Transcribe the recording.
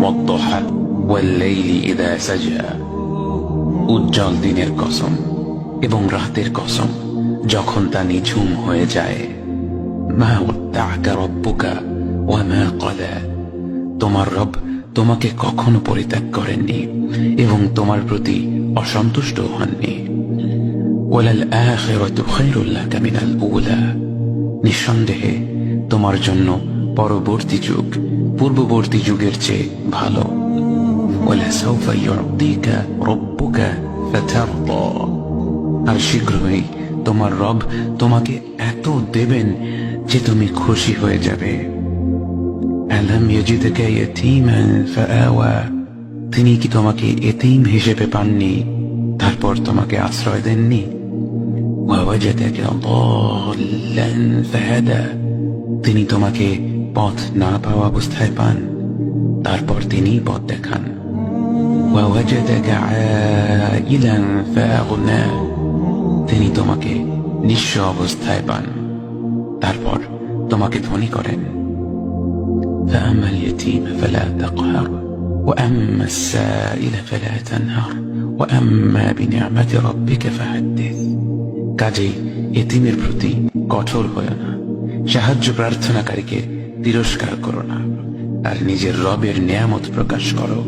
والضحى والليل إذا سجى উজ্জ্বল দিনের কসম এবং রাতের কসম যখন তা নিঝুম হয়ে যায়। মা ওয়াদ্দাআকা রাব্বুকা ওয়া মা ক্বালা, তোমার রব তোমাকে কখনো পরিত্যাগ করেননি এবং তোমার প্রতি অসন্তুষ্ট হননি। ওয়ালাল আখিরাতু খায়রুল লাকা মিনাল উলা, নিঃসন্দেহে তোমার জন্য পরবর্তী যুগ পূর্ববর্তী যুগের চেয়ে ভালো। ওয়ালাসাউফা ইউ'তিকা রাব্বুকা ফাতারদা, আর শীঘ্রই তোমার রব তোমাকে এত দেবেন যে তুমি খুশি হয়ে যাবে। আলাম ইয়াজিদকা ইয়াতীমান ফাআওয়া, তিনি কি তোমাকে এতিম হিসেবে পাননি তারপর তোমাকে আশ্রয় দেননি? ওয়াওয়াজাদাকা দাল্লান ফাহাদা, তিনি তোমাকে পথ না পাওয়া অবস্থায় পান তারপর তিনি পথ দেখান। ওয়াওয়াজাদাকা আইলান ফাআগনা, তিনি তোমাকে নিঃস্ব অবস্থায় পান তারপর তোমাকে ধনী করেন। فأما اليتيم فلا تقهر وأما السائل فلا تنهر وأما بنعمة ربك فحدث, কাজেই এতিমের প্রতি কঠোর হয় না, সাহায্য প্রার্থনাকারীকে তিরস্কার করো না, আর নিজের রবের নিয়ামত প্রকাশ করো।